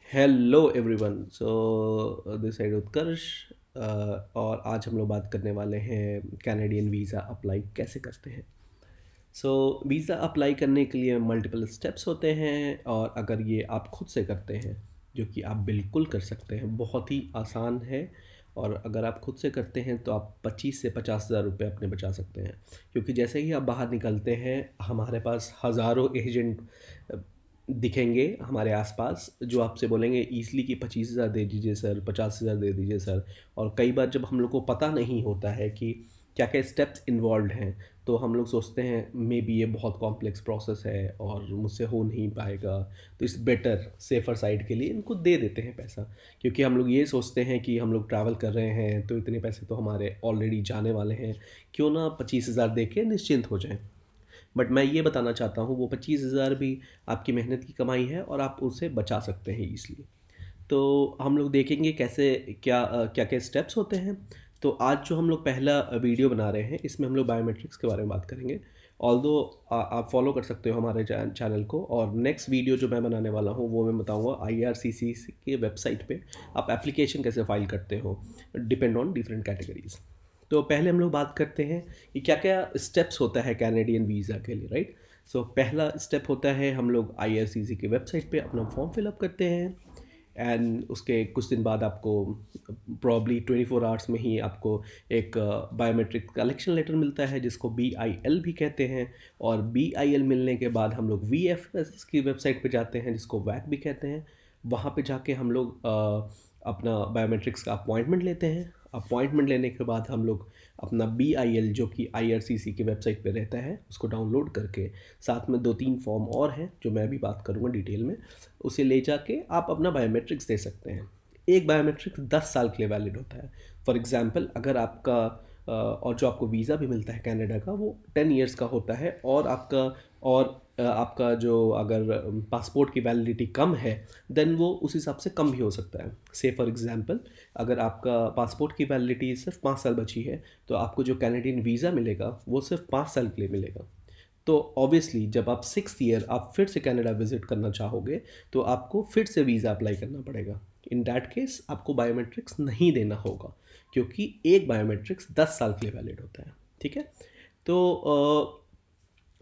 Hello everyone. This side उत्कर्ष। और आज हम लोग बात करने वाले हैं कैनेडियन वीज़ा अप्लाई कैसे करते हैं। वीज़ा अप्लाई करने के लिए मल्टीपल स्टेप्स होते हैं, और अगर ये आप खुद से करते हैं, जो कि आप बिल्कुल कर सकते हैं, बहुत ही आसान है। और अगर आप खुद से करते हैं तो आप 25 से 50 हज़ार रुपये अपने बचा सकते हैं, क्योंकि जैसे ही आप बाहर निकलते हैं हमारे पास हज़ारों एजेंट दिखेंगे हमारे आसपास, जो आपसे बोलेंगे ईज़िली कि 25 हज़ार दे दीजिए सर, 50 हज़ार दे दीजिए सर। और कई बार जब हम लोग को पता नहीं होता है कि क्या क्या स्टेप्स इन्वॉल्व हैं, तो हम लोग सोचते हैं मे बी ये बहुत कॉम्प्लेक्स प्रोसेस है और मुझसे हो नहीं पाएगा, तो इस बेटर सेफ़र साइड के लिए इनको दे देते हैं पैसा। क्योंकि हम लोग ये सोचते हैं कि हम लोग ट्रैवल कर रहे हैं तो इतने पैसे तो हमारे ऑलरेडी जाने वाले हैं, क्यों ना 25 हज़ार दे के निश्चिंत हो जाएं। बट मैं ये बताना चाहता हूँ वो 25 हज़ार भी आपकी मेहनत की कमाई है और आप उसे बचा सकते हैं ईज़िली। तो हम लोग देखेंगे कैसे क्या क्या स्टेप्स होते हैं। तो आज जो हम लोग पहला वीडियो बना रहे हैं इसमें हम लोग बायोमेट्रिक्स के बारे में बात करेंगे। ऑल्दो आप फॉलो कर सकते हो हमारे चैनल को, और नेक्स्ट वीडियो जो मैं बनाने वाला हूँ वो मैं बताऊँगा IRCC के वेबसाइट पे आप एप्लीकेशन कैसे फ़ाइल करते हो, डिपेंड ऑन डिफरेंट कैटेगरीज़। तो पहले हम लोग बात करते हैं कि क्या क्या स्टेप्स होता है कैनेडियन वीज़ा के लिए, राइट। पहला स्टेप होता है हम लोग IRCC की वेबसाइट पे अपना फॉर्म फिलअप करते हैं। एंड उसके कुछ दिन बाद आपको प्रॉब्ली 24 आवर्स में ही आपको एक बायोमेट्रिक कलेक्शन लेटर मिलता है, जिसको BIL भी कहते हैं। और BIL मिलने के बाद हम लोग VFS की वेबसाइट पे जाते हैं, जिसको वैक भी कहते हैं। वहाँ पे जाके हम लोग अपना बायोमेट्रिक्स का अपॉइंटमेंट लेते हैं। अपॉइंटमेंट लेने के बाद हम लोग अपना BIL, जो कि IRCC की वेबसाइट पे रहता है, उसको डाउनलोड करके साथ में 2-3 फॉर्म और हैं जो मैं अभी बात करूँगा डिटेल में, उसे ले जाके आप अपना बायोमेट्रिक्स दे सकते हैं। एक बायोमेट्रिक्स 10 साल के लिए वैलिड होता है। फॉर एग्जांपल अगर आपका और जो आपको वीज़ा भी मिलता है कनाडा का, वो 10 इयर्स का होता है। और आपका जो अगर पासपोर्ट की वैलिडिटी कम है, देन वो उस हिसाब से कम भी हो सकता है। से फॉर एग्जांपल अगर आपका पासपोर्ट की वैलिडिटी सिर्फ 5 साल बची है, तो आपको जो कैनेडियन वीज़ा मिलेगा वो सिर्फ 5 साल के लिए मिलेगा। तो ऑब्वियसली जब आप 6th ईयर आप फिर से कनाडा विजिट करना चाहोगे, तो आपको फिर से वीज़ा अप्लाई करना पड़ेगा। इन दैट केस आपको बायोमेट्रिक्स नहीं देना होगा, क्योंकि एक बायोमेट्रिक्स 10 साल के लिए वैलिड होता है। ठीक है। तो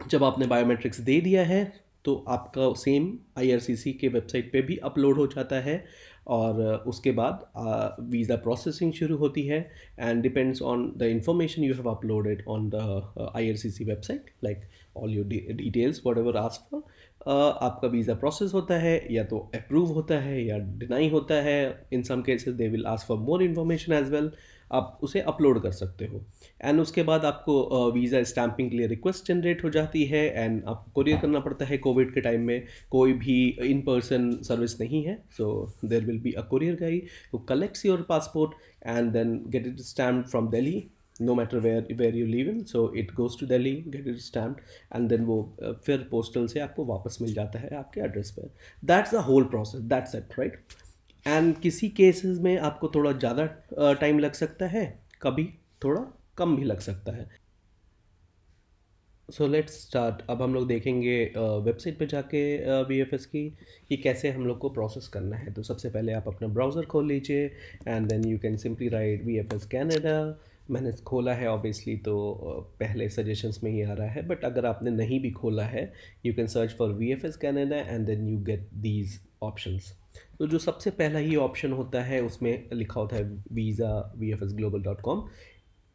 जब आपने बायोमेट्रिक्स दे दिया है तो आपका सेम IRCC के वेबसाइट पे भी अपलोड हो जाता है। और उसके बाद वीज़ा प्रोसेसिंग शुरू होती है। And depends on the information you have uploaded on the IRCC website, like all your details what ever ask for. आपका वीज़ा प्रोसेस होता है, या तो अप्रूव होता है या डिनाई होता है। In some cases they will ask for more information as well. आप उसे अपलोड कर सकते हो। एंड उसके बाद आपको वीज़ा स्टैंपिंग के लिए रिक्वेस्ट जनरेट हो जाती है, एंड आपको कोरियर करना पड़ता है। कोविड के टाइम में कोई भी इन पर्सन सर्विस नहीं है, so there will be a courier guy who collects your passport and then get it stamped from Delhi, no matter where you live in. So it goes to Delhi, get it stamped, and then वो फिर postal से आपको वापस मिल जाता है आपके address पर। That's the whole process, that's it, right. And किसी केसेस में आपको थोड़ा ज़्यादा टाइम लग सकता है, कभी थोड़ा कम भी लग सकता है। So let's start. अब हम लोग देखेंगे वेबसाइट पे जाके VFS की कि कैसे हम लोग को प्रोसेस करना है। तो सबसे पहले आप अपना ब्राउज़र खोल लीजिए, and then you can simply write VFS Canada. मैंने खोला है ऑब्वियसली, तो पहले सजेशंस में ही आ रहा है, बट अगर आपने नहीं भी खोला है, you can search for VFS Canada and then you get these options. तो जो सबसे पहला ही ऑप्शन होता है उसमें लिखा होता है वीज़ा VFSglobal.com।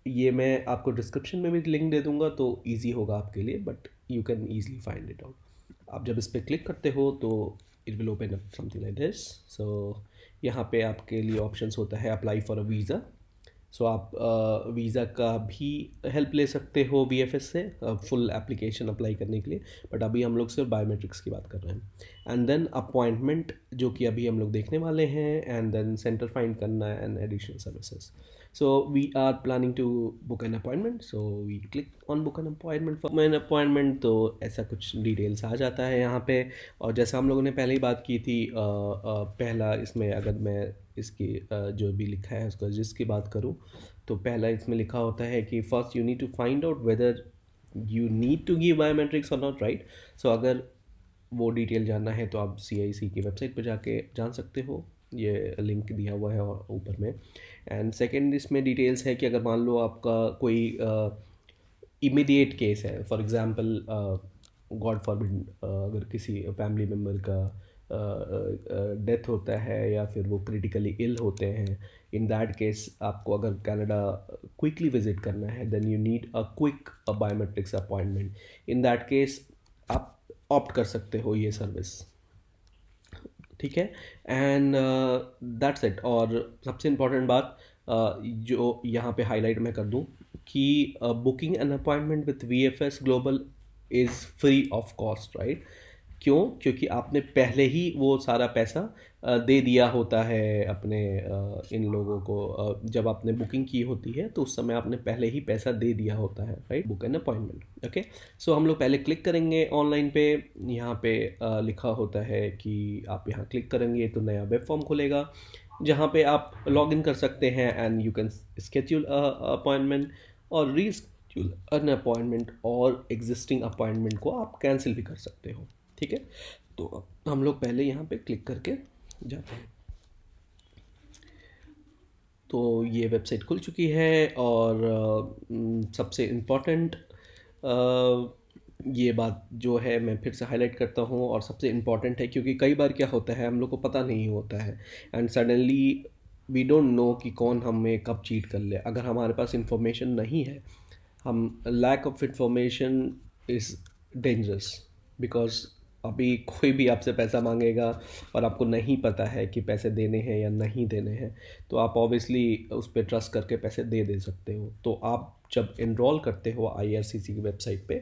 ये मैं आपको डिस्क्रिप्शन में भी लिंक दे दूंगा, तो इजी होगा आपके लिए, but you can easily find it out. आप जब इस पर क्लिक करते हो तो it will open up something like this. So यहाँ पे आपके लिए ऑप्शंस होता है apply for a visa. So आप वीज़ा का भी हेल्प ले सकते हो VFS से फुल एप्लीकेशन अप्लाई करने के लिए, बट अभी हम लोग सिर्फ बायोमेट्रिक्स की बात कर रहे हैं। एंड देन अपॉइंटमेंट, जो कि अभी हम लोग देखने वाले हैं, एंड देन सेंटर फाइंड करना है and additional services. So we are planning to book an appointment, so we click on book an appointment for an appointment। तो ऐसा कुछ डिटेल्स आ जाता है यहाँ पे। और जैसा हम लोगों ने पहले ही बात की थी, पहला इसमें अगर मैं इसकी जो भी लिखा है उसका जिसकी बात करूँ, तो पहला इसमें लिखा होता है कि first you need to find out whether you need to give biometrics और नॉट, राइट। सो अगर वो डिटेल जानना है तो आप CIC की वेबसाइट पर जाके जान सकते हो, ये लिंक दिया हुआ है और ऊपर में। एंड सेकंड इसमें डिटेल्स है कि अगर मान लो आपका कोई इमीडिएट केस है, फॉर एग्जांपल गॉड फॉरबिड अगर किसी फैमिली मेम्बर का डेथ होता है या फिर वो क्रिटिकली इल होते हैं, इन दैट केस आपको अगर कनाडा क्विकली विजिट करना है then you need a quick biometrics appointment. In that case आप ऑप्ट कर सकते हो ये सर्विस, ठीक है। And that's it. और सबसे इम्पोर्टेंट बात जो यहाँ पे हाईलाइट मैं कर दूँ कि booking an appointment with VFS global is free of cost, right. क्यों? क्योंकि आपने पहले ही वो सारा पैसा दे दिया होता है अपने इन लोगों को। जब आपने बुकिंग की होती है तो उस समय आपने पहले ही पैसा दे दिया होता है, right, book an appointment. Okay, so हम लोग पहले क्लिक करेंगे ऑनलाइन पे। यहाँ पे लिखा होता है कि आप यहाँ क्लिक करेंगे तो नया वेब फॉर्म खुलेगा जहाँ पे आप लॉग इन कर सकते हैं and you can schedule appointment और रीस्केड्यूल अन अपॉइंटमेंट, और एग्जिस्टिंग अपॉइंटमेंट को आप कैंसिल भी कर सकते हो, ठीक है। तो हम लोग पहले यहाँ पे क्लिक करके जाते हैं। तो ये वेबसाइट खुल चुकी है और सबसे इम्पॉर्टेंट ये बात जो है मैं फिर से हाईलाइट करता हूँ और सबसे इम्पॉर्टेंट है, क्योंकि कई बार क्या होता है हम लोग को पता नहीं होता है and suddenly we don't know कि कौन हमें कब चीट कर ले। अगर हमारे पास इंफॉर्मेशन नहीं है, हम lack of information is dangerous, because अभी कोई भी आपसे पैसा मांगेगा और आपको नहीं पता है कि पैसे देने हैं या नहीं देने हैं, तो आप ऑब्वियसली उस पर ट्रस्ट करके पैसे दे सकते हो। तो आप जब इनरोल करते हो IRCC की वेबसाइट पे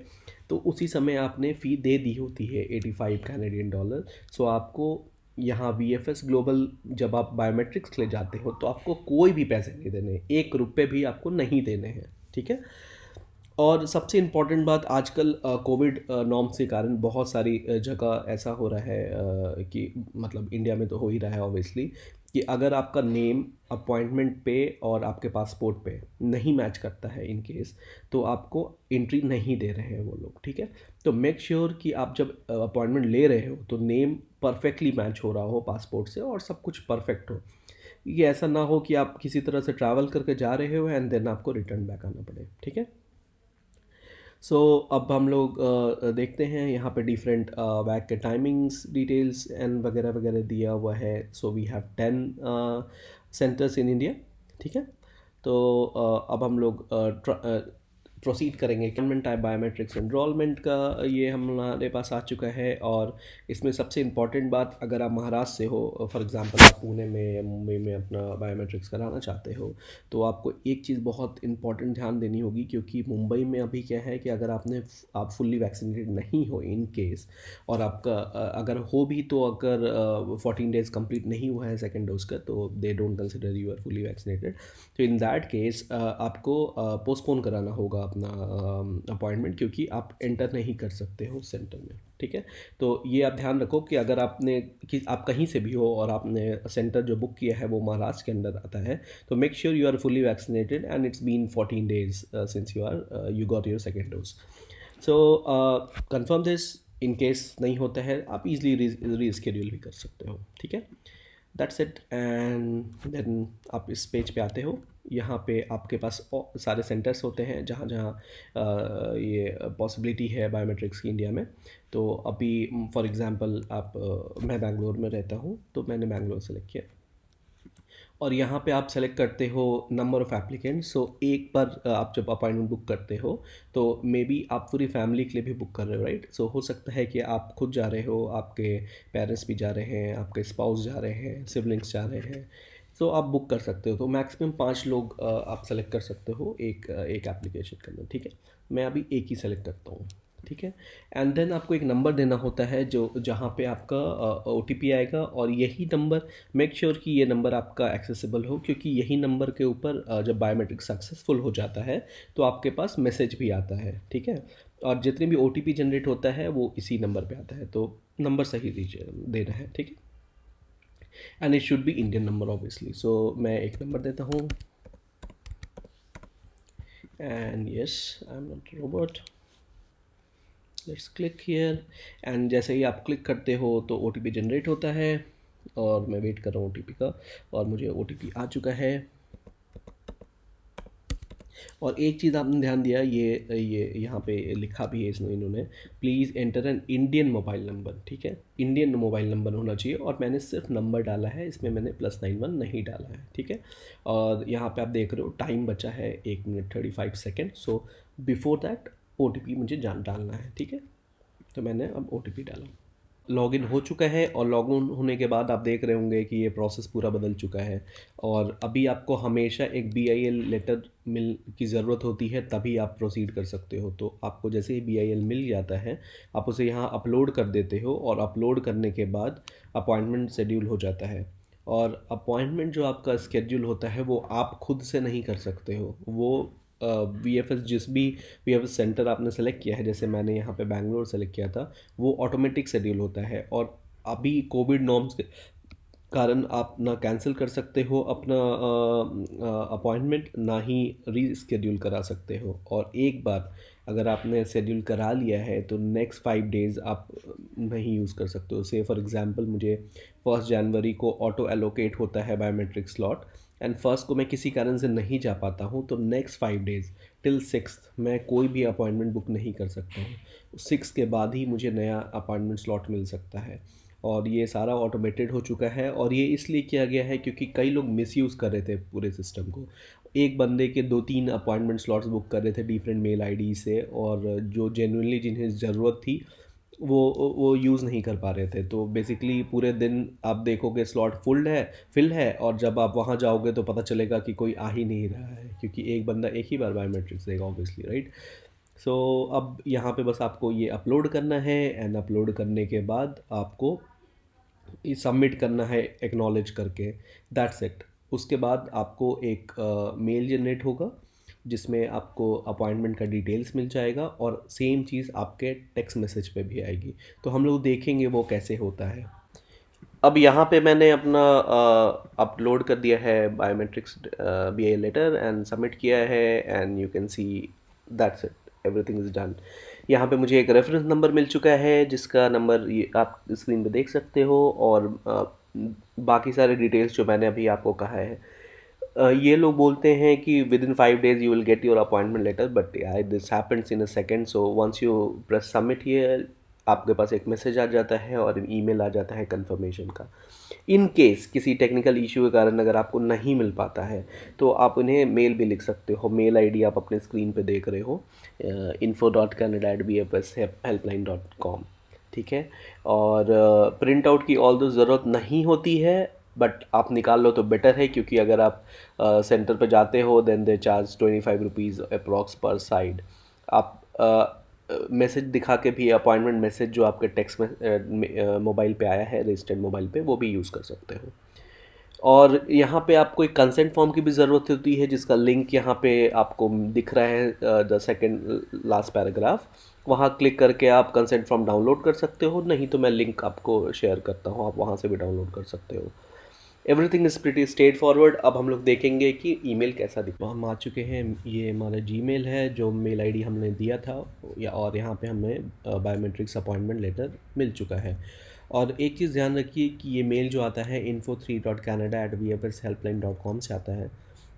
तो उसी समय आपने फ़ी दे दी होती है 85 कैनेडियन डॉलर। सो आपको यहाँ VFS ग्लोबल जब आप बायोमेट्रिक्स ले जाते हो तो आपको कोई भी पैसे नहीं देने, 1 रुपये भी आपको नहीं देने हैं, ठीक है। और सबसे इम्पॉर्टेंट बात, आजकल कोविड नॉर्म्स के कारण बहुत सारी जगह ऐसा हो रहा है कि मतलब इंडिया में तो हो ही रहा है ऑब्वियसली, कि अगर आपका नेम अपॉइंटमेंट पे और आपके पासपोर्ट पे नहीं मैच करता है इन केस, तो आपको एंट्री नहीं दे रहे हैं वो लोग, ठीक है। तो मेक श्योर कि आप जब अपॉइंटमेंट ले रहे हो तो नेम परफेक्टली मैच हो रहा हो पासपोर्ट से और सब कुछ परफेक्ट हो। ये ऐसा ना हो कि आप किसी तरह से ट्रैवल करके जा रहे हो एंड देन आपको रिटर्न बैक आना पड़े, ठीक है। सो अब हम लोग देखते हैं यहाँ पे डिफरेंट बैग के टाइमिंग्स डिटेल्स एंड वगैरह वगैरह दिया हुआ है। So we have 10 centres in India, ठीक है। तो अब हम लोग प्रोसीड करेंगे। गवर्नमेंट टाइप बायोमेट्रिक्स एनरोलमेंट का ये हमारे पास आ चुका है। और इसमें सबसे इम्पॉर्टेंट बात, अगर आप महाराष्ट्र से हो, फॉर एग्जांपल आप पुणे में या मुंबई में अपना बायोमेट्रिक्स कराना चाहते हो, तो आपको एक चीज़ बहुत इंपॉर्टेंट ध्यान देनी होगी, क्योंकि मुंबई में अभी क्या है कि अगर आप फुल्ली वैक्सीनेटेड नहीं हो इन केस, और आपका अगर हो भी तो अगर 14 डेज़ कंप्लीट नहीं हुआ है सेकेंड डोज का, तो they don't consider you are fully vaccinated. तो इन दैट केस आपको पोस्टपोन कराना होगा अपना अपॉइंटमेंट, क्योंकि आप एंटर नहीं कर सकते हो उस सेंटर में, ठीक है। तो ये आप ध्यान रखो कि अगर आप कहीं से भी हो और आपने सेंटर जो बुक किया है वो महाराष्ट्र के अंदर आता है, तो make sure you are fully vaccinated and it's been 14 days since you got your second dose. So confirm this. In case नहीं होता है आप इजली रीस्केड्यूल भी कर सकते हो, ठीक है। That's it. एंड देन आप इस पेज पे आते हो। यहाँ पे आपके पास सारे सेंटर्स होते हैं जहाँ जहाँ ये पॉसिबिलिटी है बायोमेट्रिक्स की इंडिया में। तो अभी फॉर एग्जांपल मैं बैंगलोर में रहता हूँ, तो मैंने बैंगलोर सेलेक्ट किया। और यहाँ पे आप सेलेक्ट करते हो नंबर ऑफ़ एप्लीकेंट्स। सो एक बार आप जब अपॉइंटमेंट बुक करते हो तो मे बी आप पूरी फैमिली के लिए भी बुक कर रहे हो, राइट। सो हो सकता है कि आप खुद जा रहे हो, आपके पेरेंट्स भी जा रहे हैं, आपके स्पाउस जा रहे हैं, सिबलिंग्स जा रहे हैं। सो आप बुक कर सकते हो। तो मैक्सिमम 5 लोग आप सेलेक्ट कर सकते हो एक एप्लीकेशन के अंदर, ठीक है। मैं अभी एक ही सेलेक्ट करता हूँ, ठीक है। एंड देन आपको एक नंबर देना होता है जो जहाँ पे आपका OTP आएगा, और यही नंबर, मेक श्योर कि ये नंबर आपका एक्सेसिबल हो, क्योंकि यही नंबर के ऊपर जब बायोमेट्रिक सक्सेसफुल हो जाता है तो आपके पास मैसेज भी आता है, ठीक है। और जितने भी OTP जनरेट होता है वो इसी नंबर पे आता है, तो नंबर सही दीजिए देना है, ठीक है। And it should be Indian number obviously. So मैं एक नंबर देता हूँ, and yes, I am not robot, let's click here and जैसे ही आप क्लिक करते हो तो OTP जनरेट होता है और मैं वेट कर रहा हूँ OTP का और मुझे OTP आ चुका है। और एक चीज़ आपने ध्यान दिया, ये यहाँ पे लिखा भी है इसमें इन्होंने, please enter an Indian mobile number, ठीक है, इंडियन मोबाइल नंबर होना चाहिए और मैंने सिर्फ नंबर डाला है, इसमें मैंने +91 नहीं डाला है, ठीक है। और यहाँ पे आप देख रहे हो टाइम बचा है 1 minute 35 second, so before that OTP मुझे डालना है, ठीक है। तो मैंने अब OTP डाला, लॉगिन हो चुका है और लॉगिन होने के बाद आप देख रहे होंगे कि ये प्रोसेस पूरा बदल चुका है और अभी आपको हमेशा एक BIL लेटर मिल की ज़रूरत होती है, तभी आप प्रोसीड कर सकते हो। तो आपको जैसे ही BIL मिल जाता है आप उसे यहाँ अपलोड कर देते हो और अपलोड करने के बाद अपॉइंटमेंट शेड्यूल हो जाता है। और अपॉइंटमेंट जो आपका स्केड्यूल होता है वो आप खुद से नहीं कर सकते हो, वो VFS जिस भी VFS सेंटर आपने सेलेक्ट किया है, जैसे मैंने यहाँ पे बैंगलोर सेलेक्ट किया था, वो ऑटोमेटिक शेड्यूल होता है। और अभी कोविड नॉर्म्स के कारण आप ना कैंसिल कर सकते हो अपना अपॉइंटमेंट, ना ही रीस्केड्यूल करा सकते हो। और एक बार अगर आपने शेड्यूल करा लिया है तो नेक्स्ट 5 डेज़ आप नहीं यूज़ कर सकते हो। से फॉर एग्ज़ाम्पल मुझे 1 जनवरी को ऑटो एलोकेट होता है बायोमेट्रिक स्लॉट एंड फर्स्ट को मैं किसी कारण से नहीं जा पाता हूँ, तो नेक्स्ट 5 डेज़ टिल 6th मैं कोई भी अपॉइंटमेंट बुक नहीं कर सकता हूँ। 6 के बाद ही मुझे नया अपॉइंटमेंट स्लॉट मिल सकता है। और ये सारा ऑटोमेटेड हो चुका है और ये इसलिए किया गया है क्योंकि कई लोग मिसयूज़ कर रहे थे पूरे सिस्टम को। एक बंदे के 2-3 अपॉइंटमेंट स्लॉट्स बुक कर रहे थे डिफरेंट मेल आईडी से, और जो जेन्युइनली जिन्हें ज़रूरत थी वो यूज़ नहीं कर पा रहे थे। तो बेसिकली पूरे दिन आप देखोगे स्लॉट फिल है और जब आप वहाँ जाओगे तो पता चलेगा कि कोई आ ही नहीं रहा है, क्योंकि एक बंदा एक ही बार बायोमेट्रिक्स देगा ऑब्वियसली, राइट। सो अब यहाँ पे बस आपको ये अपलोड करना है एंड अपलोड करने के बाद आपको ये सबमिट करना है एक्नॉलेज करके, दैट्स इट। उसके बाद आपको एक मेल जनरेट होगा जिसमें आपको अपॉइंटमेंट का डिटेल्स मिल जाएगा और सेम चीज़ आपके टेक्स्ट मैसेज पे भी आएगी। तो हम लोग देखेंगे वो कैसे होता है। अब यहाँ पे मैंने अपना अपलोड कर दिया है biometrics BIL letter and submit किया है and you can see that's it, everything is done. यहाँ पे मुझे एक रेफरेंस नंबर मिल चुका है जिसका नंबर ये आप स्क्रीन पे देख सकते हो, और बाकी सारे डिटेल्स जो मैंने अभी आपको कहा है। ये लोग बोलते हैं कि within 5 days you will get your appointment letter, but this happens in a second. So once you press submit here आपके पास एक मैसेज आ जाता है और ईमेल आ जाता है कंफर्मेशन का। इन केस किसी टेक्निकल इशू के कारण अगर आपको नहीं मिल पाता है तो आप उन्हें मेल भी लिख सकते हो। मेल आईडी आप अपने स्क्रीन पे देख रहे हो, info.canada@bfshelpline.com, ठीक है। और प्रिंट आउट की ऑल द ज़रूरत नहीं होती है, बट आप निकाल लो तो बेटर है, क्योंकि अगर आप सेंटर पे जाते हो then they charge 25 rupees approx पर साइड। आप मैसेज दिखा के भी अपॉइंटमेंट मैसेज जो आपके टेक्स्ट में मोबाइल पे आया है, रजिस्टर्ड मोबाइल पे, वो भी यूज़ कर सकते हो। और यहाँ पे आपको एक कंसेंट फॉर्म की भी ज़रूरत होती है जिसका लिंक यहाँ पे आपको दिख रहा है, द सेकंड लास्ट पैराग्राफ। वहाँ क्लिक करके आप कंसेंट फॉर्म डाउनलोड कर सकते हो, नहीं तो मैं लिंक आपको शेयर करता हूँ, आप वहाँ से भी डाउनलोड कर सकते हो। Everything is pretty straight forward. अब हम लोग देखेंगे कि ईमेल कैसा दिखता है। हम आ चुके हैं, ये हमारा जीमेल है जो मेल आईडी हमने दिया था, और यहाँ पे हमें बायोमेट्रिक्स अपॉइंटमेंट लेटर मिल चुका है। और एक चीज़ ध्यान रखिए कि ये मेल जो आता है info3.canada@vfshelpline.com से आता है।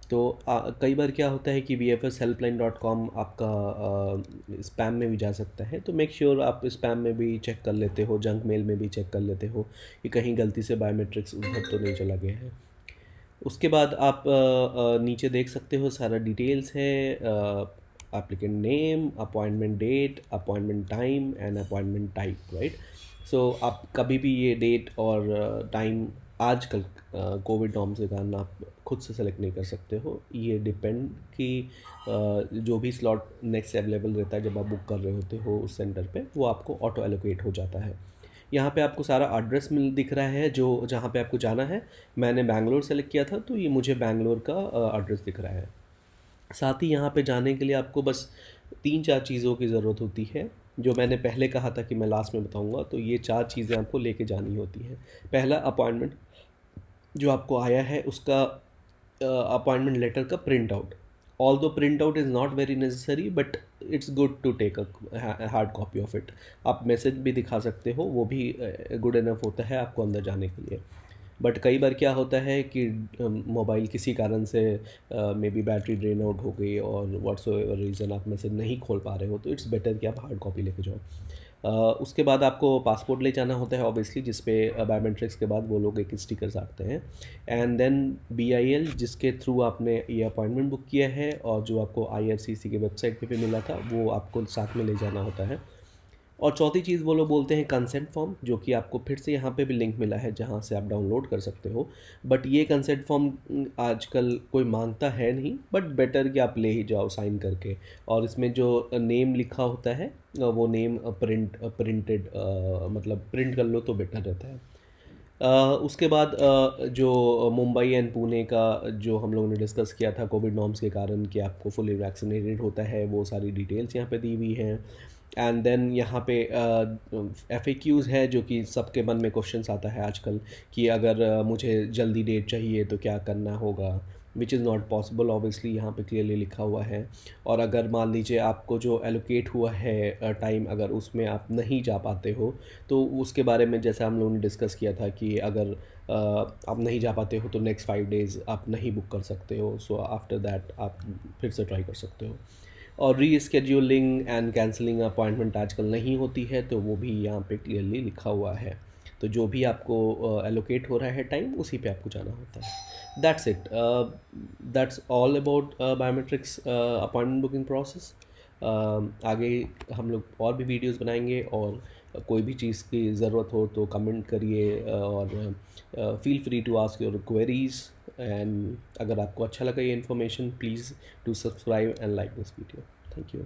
तो कई बार क्या होता है कि vfshelpline.com आपका स्पैम में भी जा सकता है, तो मेक श्योर आप स्पैम में भी चेक कर लेते हो, जंक मेल में भी चेक कर लेते हो कि कहीं गलती से बायोमेट्रिक्स उधर तो नहीं चला गया है। उसके बाद आप नीचे देख सकते हो सारा डिटेल्स है, applicant name, appointment date, appointment time and appointment type, right. So आप कभी भी ये डेट और टाइम आजकल कोविड नॉर्म्स के कारण आप खुद से सेलेक्ट नहीं कर सकते हो। ये डिपेंड कि जो भी स्लॉट नेक्स्ट अवेलेबल रहता है जब आप बुक कर रहे होते हो उस सेंटर पे, वो आपको ऑटो एलोकेट हो जाता है। यहाँ पे आपको सारा एड्रेस मिल दिख रहा है जो जहाँ पे आपको जाना है। मैंने बैंगलोर सेलेक्ट किया था तो ये मुझे बैंगलोर का एड्रेस दिख रहा है। साथ ही यहाँ पे जाने के लिए आपको बस 3-4 चीज़ों की ज़रूरत होती है, जो मैंने पहले कहा था कि मैं लास्ट में बताऊँगा। तो ये 4 चीज़ें आपको लेके जानी होती हैं। पहला, अपॉइंटमेंट जो आपको आया है उसका अपॉइंटमेंट लेटर का print out, although printout is not very necessary, but it's good to take a hard copy of it. आप मैसेज भी दिखा सकते हो, वो भी गुड इनफ होता है आपको अंदर जाने के लिए। बट कई बार क्या होता है कि मोबाइल किसी कारण से may be battery drain out हो गई और व्हाट्सएवर रीज़न आप मैसेज नहीं खोल पा रहे हो, तो इट्स बेटर कि आप हार्ड कॉपी लेके जाओ। उसके बाद आपको पासपोर्ट ले जाना होता है ऑब्वियसली, जिस पे बायोमेट्रिक्स के बाद वो लोग एक स्टिकर साटते हैं। एंड देन BIL, जिसके थ्रू आपने ये अपॉइंटमेंट बुक किया है और जो आपको IRCC के वेबसाइट पे भी मिला था, वो आपको साथ में ले जाना होता है। और चौथी चीज़ वो लोग बोलते हैं कंसेंट फॉर्म, जो कि आपको फिर से यहाँ पे भी लिंक मिला है जहाँ से आप डाउनलोड कर सकते हो। बट ये कंसेंट फॉर्म आजकल कोई मांगता है नहीं, बट बेटर कि आप ले ही जाओ साइन करके। और इसमें जो नेम लिखा होता है वो नेम प्रिंटेड मतलब प्रिंट कर लो तो बेटर रहता है। उसके बाद जो मुंबई एंड पुणे का जो हम लोगों ने डिस्कस किया था कोविड नॉर्म्स के कारण कि आपको फुली वैक्सीनेटेड होता है, वो सारी डिटेल्स यहाँ पे दी हुई हैं। एंड देन यहाँ पे FAQs है, जो कि सबके मन में क्वेश्चंस आता है आजकल कि अगर मुझे जल्दी डेट चाहिए तो क्या करना होगा, which is not possible obviously, यहाँ पे क्लियरली लिखा हुआ है। और अगर मान लीजिए आपको जो एलोकेट हुआ है टाइम, अगर उसमें आप नहीं जा पाते हो, तो उसके बारे में जैसा हम लोगों ने डिस्कस किया था कि अगर आप नहीं जा पाते हो तो नेक्स्ट 5 डेज़ आप नहीं बुक कर सकते हो। सो आफ्टर दैट आप फिर से ट्राई कर सकते हो। और रीस्केड्यूलिंग एंड कैंसिलिंग अपॉइंटमेंट आजकल नहीं होती है, तो वो भी यहाँ पे क्लियरली लिखा हुआ है। तो जो भी आपको एलोकेट हो रहा है टाइम, उसी पे आपको जाना होता है। That's it, that's all about biometrics appointment booking process. आगे हम लोग और भी वीडियोस बनाएंगे, और कोई भी चीज़ की ज़रूरत हो तो कमेंट करिए, और feel free to ask your queries. And अगर आपको अच्छा लगा ये information, please do subscribe and like this video. Thank you.